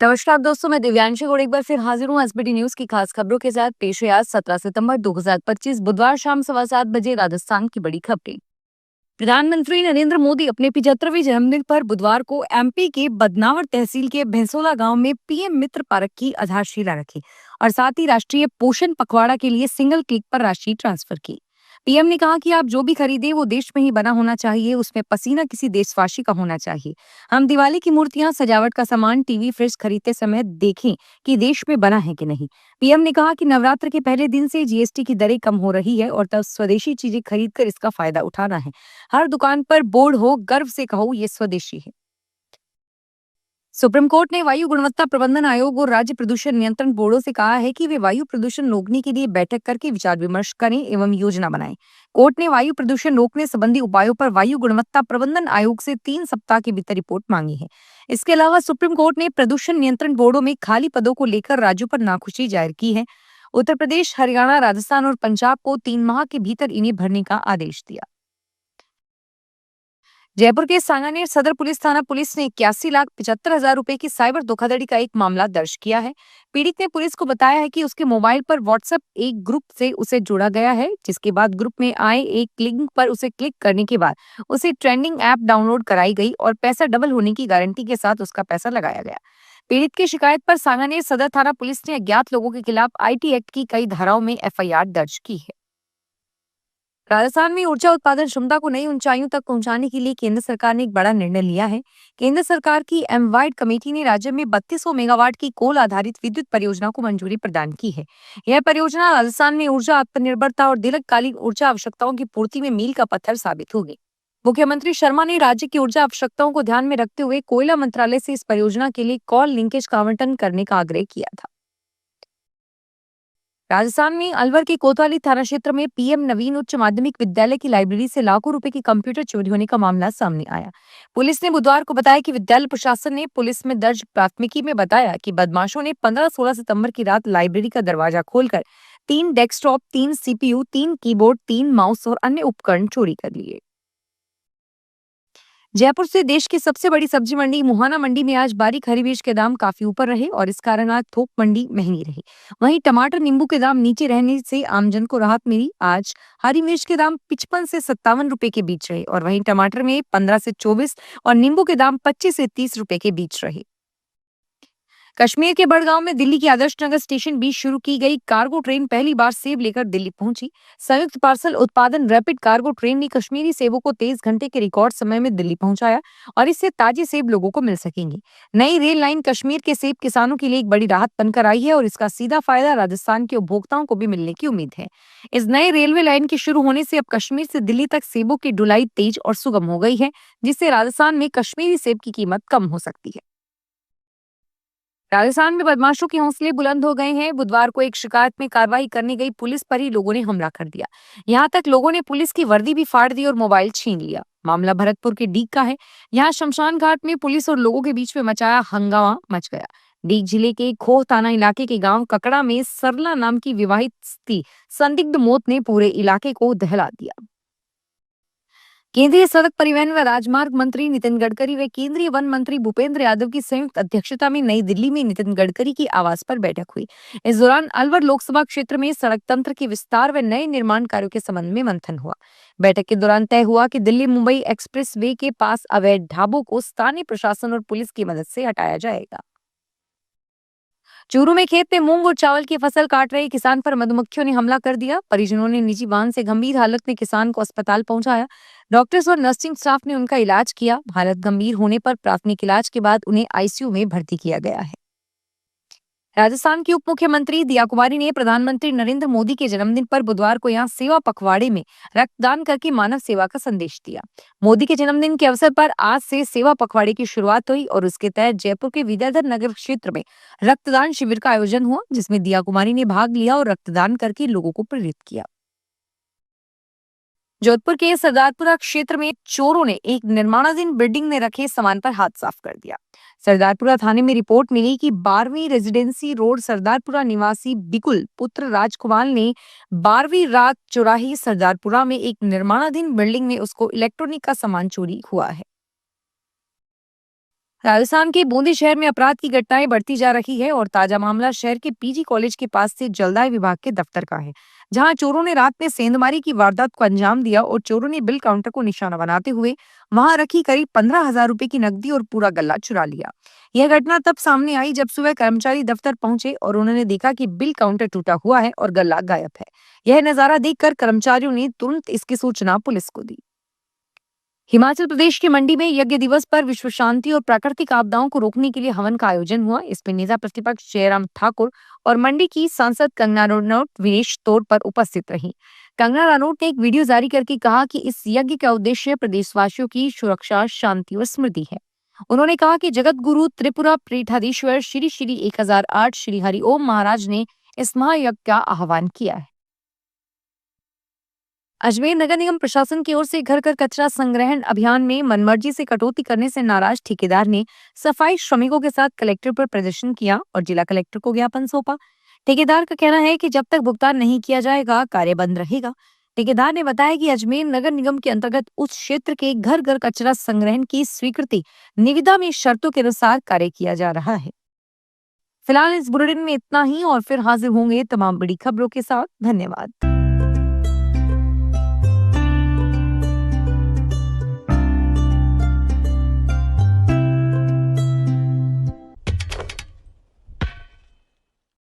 नमस्कार दोस्तों, मैं दिव्यांशी और एक बार फिर हाजिर हूँ एसबीटी न्यूज की खास खबरों के साथ। पेश है आज 17 सितंबर 2025 बुधवार शाम 7:15 राजस्थान की बड़ी खबरें। प्रधानमंत्री नरेंद्र मोदी अपने 75वें जन्मदिन पर बुधवार को एमपी के बदनावर तहसील के भैंसोला गांव में पीएम मित्र पार्क की आधारशिला रखी और साथ ही राष्ट्रीय पोषण पखवाड़ा के लिए सिंगल क्लिक पर राशि ट्रांसफर की। पीएम ने कहा कि आप जो भी खरीदे वो देश में ही बना होना चाहिए, उसमें पसीना किसी देशवासी का होना चाहिए। हम दिवाली की मूर्तियां, सजावट का सामान, टीवी, फ्रिज खरीदते समय देखें कि देश में बना है कि नहीं। पीएम ने कहा कि नवरात्र के पहले दिन से जीएसटी की दरें कम हो रही है और तब स्वदेशी चीजें खरीदकर इसका फायदा उठाना है। हर दुकान पर बोर्ड हो, गर्व से कहो ये स्वदेशी है। सुप्रीम कोर्ट ने वायु गुणवत्ता प्रबंधन आयोग और राज्य प्रदूषण नियंत्रण बोर्डों से कहा है कि वे वायु प्रदूषण रोकने के लिए बैठक करके विचार विमर्श करें एवं योजना बनाएं। कोर्ट ने वायु प्रदूषण रोकने संबंधी उपायों पर वायु गुणवत्ता प्रबंधन आयोग से 3 सप्ताह के भीतर रिपोर्ट मांगी है। इसके अलावा सुप्रीम कोर्ट ने प्रदूषण नियंत्रण बोर्डों में खाली पदों को लेकर राज्यों पर नाखुशी जाहिर की है। उत्तर प्रदेश, हरियाणा, राजस्थान और पंजाब को 3 माह के भीतर इन्हें भरने का आदेश दिया। जयपुर के सांगानेर सदर पुलिस थाना पुलिस ने 81,75,000 रुपए की साइबर धोखाधड़ी का एक मामला दर्ज किया है। पीड़ित ने पुलिस को बताया है कि उसके मोबाइल पर व्हाट्सएप एक ग्रुप से उसे जोड़ा गया है, जिसके बाद ग्रुप में आए एक लिंक पर उसे क्लिक करने के बाद उसे ट्रेंडिंग ऐप डाउनलोड कराई गई और पैसा डबल होने की गारंटी के साथ उसका पैसा लगाया गया। पीड़ित की शिकायत पर सांगानेर सदर थाना पुलिस ने अज्ञात लोगों के खिलाफ आईटी एक्ट की कई धाराओं में एफआईआर दर्ज की है। राजस्थान में ऊर्जा उत्पादन क्षमता को नई ऊंचाइयों तक पहुंचाने के लिए केंद्र सरकार ने एक बड़ा निर्णय लिया है। केंद्र सरकार की एमवाइड कमेटी ने राज्य में 3200 मेगावाट की कोल आधारित विद्युत परियोजना को मंजूरी प्रदान की है। यह परियोजना राजस्थान में ऊर्जा आत्मनिर्भरता और दीर्घकालीन ऊर्जा आवश्यकताओं की पूर्ति में मील का पत्थर साबित होगी। मुख्यमंत्री शर्मा ने राज्य की ऊर्जा आवश्यकताओं को ध्यान में रखते हुए कोयला मंत्रालय से इस परियोजना के लिए कॉल लिंकेज का आवंटन करने का आग्रह किया था। राजस्थान में अलवर के कोतवाली थाना क्षेत्र में पीएम नवीन उच्च माध्यमिक विद्यालय की लाइब्रेरी से लाखों रुपए की कंप्यूटर चोरी होने का मामला सामने आया। पुलिस ने बुधवार को बताया कि विद्यालय प्रशासन ने पुलिस में दर्ज प्राथमिकी में बताया कि बदमाशों ने 15-16 सितंबर की रात लाइब्रेरी का दरवाजा खोलकर 3 डेस्कटॉप, 3 सीपीयू, 3 कीबोर्ड, 3 माउस और अन्य उपकरण चोरी कर लिए। जयपुर से देश की सबसे बड़ी सब्जी मंडी मुहाना मंडी में आज बारीक हरी मिर्च के दाम काफी ऊपर रहे और इस कारण आज थोक मंडी महंगी रही। वहीं टमाटर, नींबू के दाम नीचे रहने से आमजन को राहत मिली। आज हरी मिर्च के दाम 55 से 57 रुपए के बीच रहे और वहीं टमाटर में 15 से 24 और नींबू के दाम 25 से 30 रुपए के बीच रहे। कश्मीर के बड़गांव में दिल्ली की आदर्श नगर स्टेशन बीच शुरू की गई कार्गो ट्रेन पहली बार सेब लेकर दिल्ली पहुंची। संयुक्त पार्सल उत्पादन रैपिड कार्गो ट्रेन ने कश्मीरी सेबों को 23 घंटे के रिकॉर्ड समय में दिल्ली पहुंचाया और इससे ताजे सेब लोगों को मिल सकेंगे। नई रेल लाइन कश्मीर के सेब किसानों के लिए एक बड़ी राहत बनकर आई है और इसका सीधा फायदा राजस्थान के उपभोक्ताओं को भी मिलने की उम्मीद है। इस नए रेलवे लाइन के शुरू होने से अब कश्मीर से दिल्ली तक सेबों की ढुलाई तेज और सुगम हो गई है, जिससे राजस्थान में कश्मीरी सेब की कीमत कम हो सकती है। राजस्थान में बदमाशों के हौसले बुलंद हो गए हैं। बुधवार को एक शिकायत में कार्रवाई करने गई पुलिस पर ही लोगों ने हमला कर दिया। यहां तक लोगों ने पुलिस की वर्दी भी फाड़ दी और मोबाइल छीन लिया। मामला भरतपुर के डीग का है। यहाँ शमशान घाट में पुलिस और लोगों के बीच में मचाया हंगामा मच गया। डीग जिले के खोह थाना इलाके के गांव ककड़ा में सरला नाम की विवाहित स्त्री संदिग्ध मौत ने पूरे इलाके को दहला दिया। केंद्रीय सड़क परिवहन व राजमार्ग मंत्री नितिन गडकरी व केंद्रीय वन मंत्री भूपेंद्र यादव की संयुक्त अध्यक्षता में नई दिल्ली में नितिन गडकरी की आवास पर बैठक हुई। इस दौरान अलवर लोकसभा क्षेत्र में सड़क तंत्र के विस्तार व नए निर्माण कार्यों के संबंध में मंथन हुआ। बैठक के दौरान तय हुआ कि दिल्ली मुंबई एक्सप्रेस वे के पास अवैध ढाबों को स्थानीय प्रशासन और पुलिस की मदद से हटाया जाएगा। चूरू में खेत में मूंग और चावल की फसल काट रहे किसान पर मधुमक्खियों ने हमला कर दिया। परिजनों ने निजी वाहन से गंभीर हालत में किसान को अस्पताल पहुंचाया। डॉक्टर्स और नर्सिंग स्टाफ ने उनका इलाज किया। हालत गंभीर होने पर प्राथमिक इलाज के बाद उन्हें आईसीयू में भर्ती किया गया है। राजस्थान की उप मुख्यमंत्री दिया कुमारी ने प्रधानमंत्री नरेंद्र मोदी के जन्मदिन पर बुधवार को यहां सेवा पखवाड़े में रक्तदान करके मानव सेवा का संदेश दिया। मोदी के जन्मदिन के अवसर पर आज से सेवा पखवाड़े की शुरुआत हुई और उसके तहत जयपुर के विद्याधर नगर क्षेत्र में रक्तदान शिविर का आयोजन हुआ, जिसमें दिया कुमारी ने भाग लिया और रक्तदान करके लोगों को प्रेरित किया। जोधपुर के सरदारपुरा क्षेत्र में चोरों ने एक निर्माणाधीन बिल्डिंग में रखे सामान पर हाथ साफ कर दिया। सरदारपुरा थाने में रिपोर्ट मिली कि 12वीं रेजिडेंसी रोड सरदारपुरा निवासी बिकुल पुत्र राजकुमार ने 12वीं रात चौराही सरदारपुरा में एक निर्माणाधीन बिल्डिंग में उसको इलेक्ट्रॉनिक का सामान चोरी हुआ है। राजस्थान के बूंदी शहर में अपराध की घटनाएं बढ़ती जा रही है और ताजा मामला शहर के पीजी कॉलेज के पास से जलदाय विभाग के दफ्तर का है, जहां चोरों ने रात में सेंधमारी की वारदात को अंजाम दिया और चोरों ने बिल काउंटर को निशाना बनाते हुए वहां रखी करीब 15,000 रुपए की नकदी और पूरा गल्ला चुरा लिया। यह घटना तब सामने आई जब सुबह कर्मचारी दफ्तर पहुंचे और उन्होंने देखा कि बिल काउंटर टूटा हुआ है और गल्ला गायब है। यह नजारा देखकर कर्मचारियों ने तुरंत इसकी सूचना पुलिस को दी। हिमाचल प्रदेश के मंडी में यज्ञ दिवस पर विश्व शांति और प्राकृतिक आपदाओं को रोकने के लिए हवन का आयोजन हुआ। इसमें नेता प्रतिपक्ष जयराम ठाकुर और मंडी की सांसद कंगना रनौत विशेष तौर पर उपस्थित रहीं। कंगना रनौत ने एक वीडियो जारी करके कहा कि इस यज्ञ का उद्देश्य प्रदेशवासियों की सुरक्षा, शांति और समृद्धि है। उन्होंने कहा कि जगत गुरु त्रिपुरा पीठाधीश्वर श्री श्री 1008 श्री हरि ओम महाराज ने इस महायज्ञ का आह्वान किया है। अजमेर नगर निगम प्रशासन की ओर से घर घर कचरा संग्रहण अभियान में मनमर्जी से कटौती करने से नाराज ठेकेदार ने सफाई श्रमिकों के साथ कलेक्टर पर प्रदर्शन किया और जिला कलेक्टर को ज्ञापन सौंपा। ठेकेदार का कहना है कि जब तक भुगतान नहीं किया जाएगा कार्य बंद रहेगा। ठेकेदार ने बताया कि अजमेर नगर निगम के अंतर्गत उस क्षेत्र के घर घर कचरा संग्रहण की स्वीकृति निविदा में शर्तों के अनुसार कार्य किया जा रहा है। फिलहाल इस बुलेटिन में इतना ही और फिर हाजिर होंगे तमाम बड़ी खबरों के साथ। धन्यवाद।